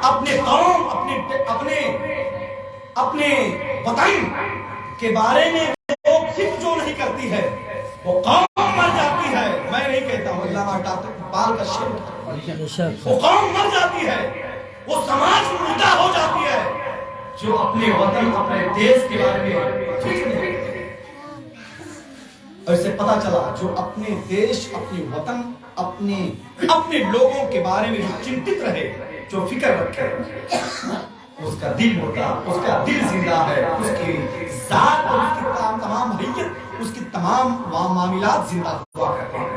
اپنے قوم اپنے وطن کے بارے میں وہ فکر جو نہیں کرتی ہے وہ قوم مر جاتی ہے. میں نہیں کہتا ہوں، علامہ ڈاکٹر اقبال کا شعر، وہ قوم مر جاتی ہے، وہ سماج مردہ ہو جاتی ہے جو اپنے وطن اپنے دیش کے بارے میں فکر نہیں کرتے. اور اسے پتا چلا جو اپنے دیش اپنے وطن اپنے لوگوں کے بارے میں جو چنتت رہے، جو فکر رکھے، اس کا دل مردہ، اس کا دل زندہ ہے، اس کی ذات اور اس کی تمام حیت، اس کی تمام معاملات زندہ ہوا کرتے ہیں.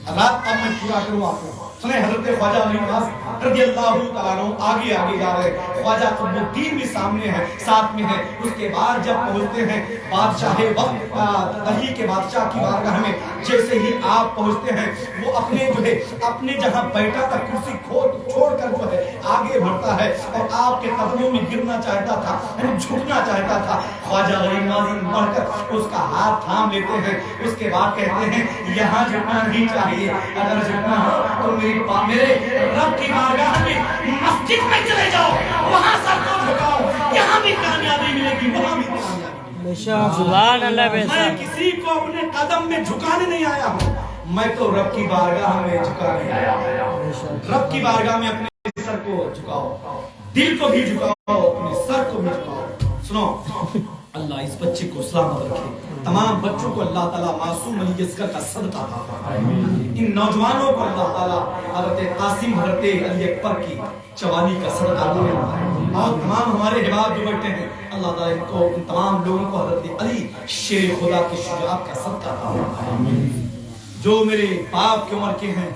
اب میں پورا کروں آپ کو سنیں. حضرت خواجہ علی نواز رضی اللہ تعالیٰ عنہ آگے جا رہے ہیں. خواجہ قطب الدین بھی سامنے ہے، ساتھ میں ہے. اس کے بعد جب پہنچتے ہیں بادشاہ وقت دہلی کے بادشاہ کی بارگاہ میں، جیسے ہی آپ پہنچتے ہیں وہ اپنے جہاں بیٹھا تھا کرسی چھوڑ کر جو ہے آگے بڑھتا ہے اور آپ کے قدموں میں گرنا چاہتا تھا، جھکنا چاہتا تھا. خواجہ علی نواز بڑھ کر اس کا ہاتھ تھام لیتے ہیں. اس کے بعد کہتے ہیں یہاں جھکنا نہیں چاہیے، اگر جھکنا ہو تو میرے رب کی بارگاہ میں مسجد میں چلے جاؤ، وہاں سر کو جھکاؤ، یہاں بھی کامیابی ملے گی، وہاں بھی کامیابی. سبحان اللہ. میں کسی کو اپنے قدم میں جھکانے نہیں آیا ہوں، میں تو رب کی بارگاہ میں جھکانے آیا ہوں. رب کی بارگاہ میں اپنے سر کو جھکاؤ، دل کو بھی جھکاؤ، اپنے سر کو بھی جھکاؤ. سنو، اللہ اس بچے کو سلامت رکھے. تمام بچوں کو اللہ تعالیٰ معصوم علی اصغر کا صدقہ عطا فرمائے. ان نوجوانوں کو اللہ تعالیٰ حضرت قاسم حضرت علی اکبر کی جوانی کا صدقہ دے. اور تمام ہمارے احباب جو بیٹھے ہیں اللہ تعالیٰ ان کو، ان تمام لوگوں کو حضرت علی شیر خدا کی شجاعت کا صدقہ عطا فرمائے. جو میرے باپ کی عمر کے ہیں،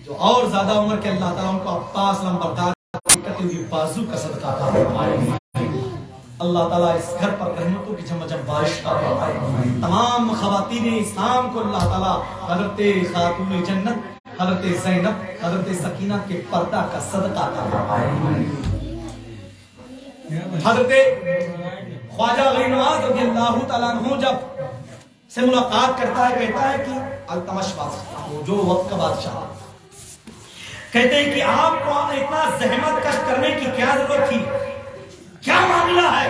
جو اور زیادہ عمر کے، اللہ تعالیٰ ان کو عباس لمبردار کی کٹی ہوئی بازو کا صدقہ عطا فرمائے. اللہ تعالیٰ اس گھر پر رحمتوں کی جم بارش کا فرمائے. تمام خواتین اسلام کو اللہ تعالیٰ حضرت خاتون جنت حضرت زینب حضرت سکینہ کے پردہ کا صدقہ عطا فرمائے. حضرت خواجہ علی نواز رضی اللہ تعالیٰ عنہ جب سے ملاقات کرتا ہے، کہتا ہے کہ التمش بادشاہ، جو وقت کا بادشاہ، کہتے ہیں کہ آپ کو اتنا زحمت کش کرنے کی کیا ضرورت تھی، کیا معاملہ ہے،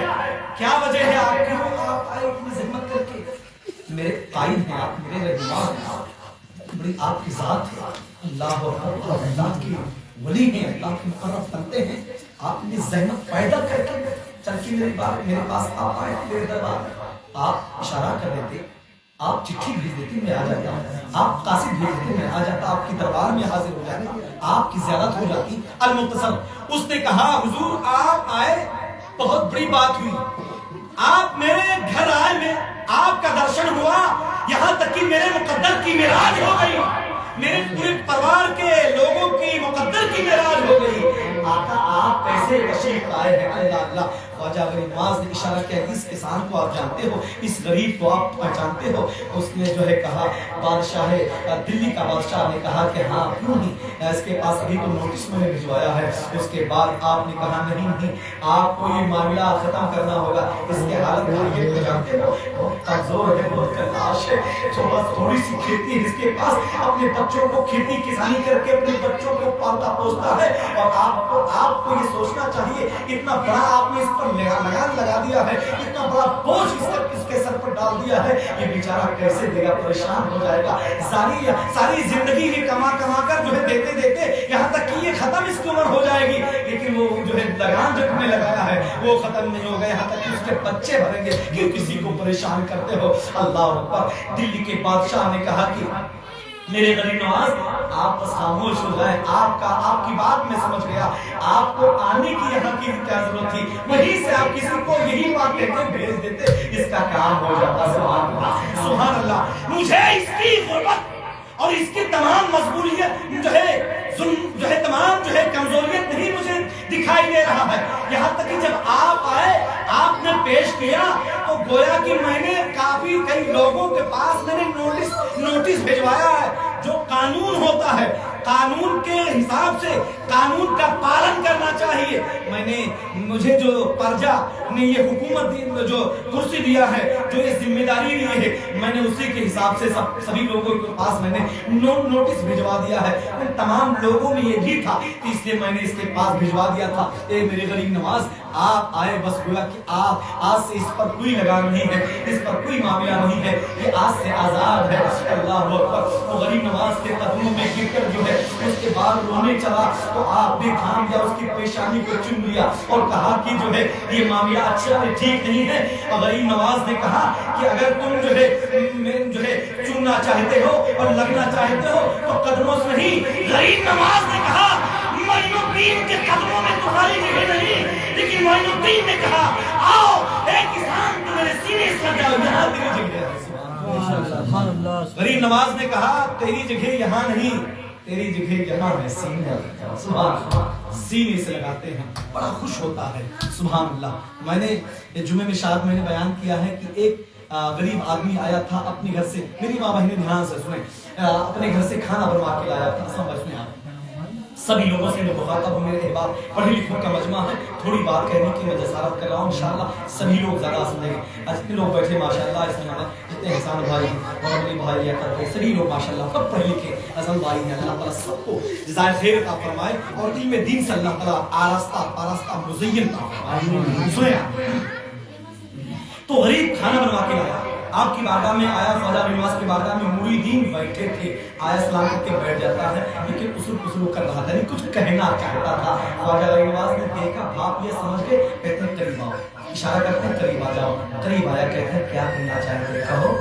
کیا وجہ ہے آپ کی، آپ آئے اتنی زحمت کر کے. میرے قائد ہیں آپ، میرے رہنما ہیں، بڑی آپ کی ذات ہے، اللہ اللہ کی ولی ہیں، اللہ کے مقرب بنتے ہیں. آپ نے زحمت پیدا کر کے چل کے میرے پاس آپ آئے، میرے دربار. آپ اشارہ کر دیتے، آپ چٹھی بھیج دیتے، میں آ جاتا، آپ قاصد بھیج دیتے، میں آ جاتا، آپ کی دربار میں حاضر ہو جاتے، آپ کی زیارت ہو جاتی. المختصر اس نے کہا حضور آپ آئے، بہت بڑی بات ہوئی، آپ میرے گھر آئے، میں آپ کا درشن ہوا، یہاں تک کہ میرے مقدر کی معراج ہو گئی، میرے پورے پریوار کے لوگوں کی مقدر کی معراج ہو گئی. آقا آپ کیسے تشریف لائے ہیں؟ اللہ اللہ. خواجہ علی نواز نے اشارہ کیا، اس کسان کو آپ جانتے ہو، اس غریب کو آپ پہچانتے ہو؟ اس نے جو ہے کہا، بادشاہ دلی کا بادشاہ نے کہا کہ ہاں کیوں نہیں، اس کے پاس ابھی تو نوٹس میں نے بھجوایا ہے. اس کے بعد آپ نے کہا نہیں آپ کو یہ معاملہ ختم کرنا ہوگا. اس کے حالت یہ کو جانتے ہو، بہت کمزور ہے، بہت کلاش ہے، جو بس تھوڑی سی کھیتی ہے اس کے پاس، اپنے بچوں کو کھیتی کسانی کر کے اپنے بچوں کو پالتا پوستا ہے. اور آپ کو یہ سوچنا چاہیے اتنا بڑا آپ نے اس پر لگان لگا دیا ہے، اتنا بڑا بوجھ اس کے سر پر ڈال دیا ہے، یہ بیچارہ کیسے دے گا، پریشان ہو جائے گا. ساری زندگی یہ کما کر جو ہے دیتے یہاں تک کہ یہ ختم اس کی عمر ہو جائے گی، لیکن وہ جو ہے لگان جو تم نے لگایا ہے وہ ختم نہیں ہوگا، یہاں تک کہ اس کے بچے بھریں گے. کیوں کسی کو پریشان کرتے ہو؟ اللہ اکبر. دلی کے بادشاہ نے کہا کہ میرے علی نواز آپ بس خاموش ہو جائیں، آپ کی بات میں سمجھ گیا، آپ کو آنے کی یہاں کی کیا ضرورت تھی، وہیں سے آپ کسی کو یہی بات کہتے بھیج دیتے، اس کا کام ہو جاتا. سبحان اللہ سبحان اللہ. مجھے اس کی غربت اور اس کی تمام مجبوریت جو ہے تمام جو ہے کمزوریت نہیں مجھے دکھائی دے رہا ہے. یہاں تک کہ جب آپ آئے، آپ نے پیش کیا تو گویا کہ میں نے کئی لوگوں کے پاس میں نے نوٹس بھیجوایا ہے. جو قانون ہوتا ہے، قانون کے حساب سے قانون کا پالن کرنا چاہیے. میں نے مجھے جو پرجا نے یہ حکومت جو کرسی دیا ہے, جو یہ ذمہ داری دی ہے, میں نے اسی کے حساب سے سبھی لوگوں کے پاس میں نے نوٹس بھجوا دیا ہے. ان تمام لوگوں میں یہ بھی تھا کہ اس لیے میں نے اس کے پاس بھجوا دیا تھا. اے میرے غریب نواز, آپ آئے بس گویا کہ آپ آج سے اس پر کوئی لگام نہیں ہے, اس پر کوئی معاملہ نہیں ہے, یہ آج سے آزاد ہے. اللہ اکبر. وہ غریب نواز کے قدموں میں گر کر جو ہے اس کے بعد رونے چلا تو آپ نے تھام لیا, اس کی پیشانی کو چوم لیا اور کہا کہ جو ہے یہ معاملہ اچھا ہے, ٹھیک نہیں ہے. اور غریب نواز نے کہا کہ اگر تم جو ہے چومنا چاہتے ہو اور لگنا چاہتے ہو تو قدموں سے نہیں. غریب نواز نے کہا معین الدین کے قدموں میں تمہاری جگہ نہیں, لیکن معین الدین نے کہا آؤ اے کسان تو میرے سینے سے لگ جاؤ, یہاں تیری جگہ ہے. غریب نواز نے کہا تیری جگہ یہاں نہیں, تیری جگہ یہاں ہے, سینے. سبحان اللہ, سینے سے لگاتے ہیں, بڑا خوش ہوتا ہے. سبحان اللہ. میں نے جمعے میں شاید میں نے بیان کیا ہے کہ ایک غریب آدمی آیا تھا اپنے گھر سے, میری ماں بہنیں دھیان سے سنیں, اپنے گھر سے کھانا بنوا کے لایا تھا. سبھی لوگوں سے میں مخاطب ہوں, میرے احباب پڑھے لکھوں کا مجمع ہے, تھوڑی بات کہنے کی میں جسارت کر رہا ہوں. انشاءاللہ سبھی لوگ زیادہ سمجھیں گے. جتنے لوگ بیٹھے ماشاءاللہ اس میں جتنے احسان بھائی ہیں اور علی بھائی ہیں, سبھی لوگ ماشاءاللہ سب پڑھے لکھے حسن بھائی ہیں. اللہ تعالیٰ سب کو جزائے خیر عطا فرمائے اور علم دین سے اللہ تعالیٰ آراستہ مزین عطا فرمائے. سنیں, تو غریب کھانا بنوا کے لایا, آپ کی بارگاہ میں آیا. خواجہ غریب نواز کی بارگاہ میں مریدین بیٹھے تھے. آیا سلام کر کے بیٹھ جاتا ہے, لیکن اسلو کر رہا تھا, نہیں کچھ کہنا چاہتا تھا. خواجہ غریب نواز نے دیکھا, باپ یہ سمجھ کے کہتے ہیں قریب آؤ, اشارہ کرتے ہیں قریب آ جاؤ. قریب آیا, کہتے ہیں کیا کہنا چاہتے کہو,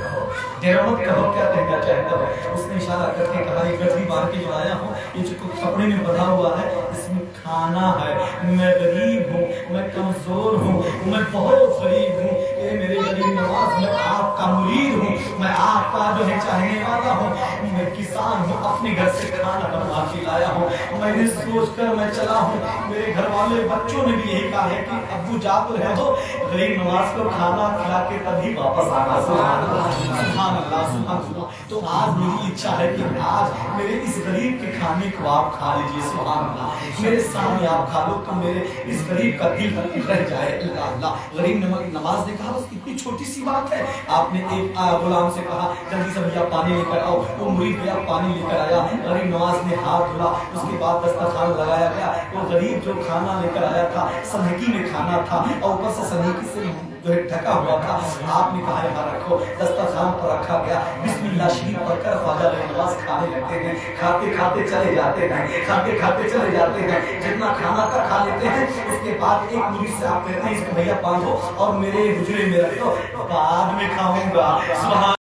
ڈیرو مت کہو, کیا کہنا چاہتا ہو. اس نے اشارہ کر کے کہا یہ گٹری بار کے جو آیا ہوں, یہ جو کپڑے میں بندھا ہوا ہے اس میں کھانا ہے. میں غریب ہوں, میں کمزور ہوں, میں بہت غریب ہوں. اے میرے غریب نواز, میں آپ کا مرید ہوں, میں آپ کا جو ہے چاہنے والا ہوں, میں کسان ہوں, اپنے گھر سے کھانا بنوا کے لایا ہوں. میں نے سوچ کر میں چلا ہوں. میرے گھر والے بچوں نے بھی یہی کہا ہے کہ ابو جا تو رہے ہو, غریب نواز کو کھانا کھلا کے تبھی واپس آنا. سبحان اللہ, سبحان اللہ, سبحان اللہ. تو آج میری اچھا ہے کہ آج میرے اس غریب کے کھانے کو آپ کھا لیجیے. سبحان اللہ, میرے سامنے آپ کھا لو تو میرے اس غریب کا دل رہ جائے. اللہ اللہ. غریب نواز نے کہا بس اتنی چھوٹی سی بات ہے. آپ نے ایک غلام سے کہا جلدی سے بھیا پانی لے کر آؤ. وہ مرید گیا, پانی لے کر آیا. غریب نواز نے ہاتھ دھلا, اس کے بعد دسترخوان لگایا گیا. وہ غریب جو کھانا لے کر آیا تھا سنہکی میں کھانا تھا اور اوپر سے سنہکی سے جو ہے ڈھکا ہوا تھا. آپ نے کہا یہاں رکھو, دسترخوان پر رکھا گیا. بسم اللہ شریف پڑھ کر خواجہ غریب نواز کھانے لگتے ہیں. کھاتے کھاتے چلے جاتے ہیں, کھاتے کھاتے چلے جاتے ہیں. جتنا کھانا تھا کھا لیتے ہیں. اس کے بعد ایک مرید سے آپ کہتے ہیں اس کو بھیا باندھو اور میرے حجرے میں رکھو, بعد میں کھاؤں گا. سبحان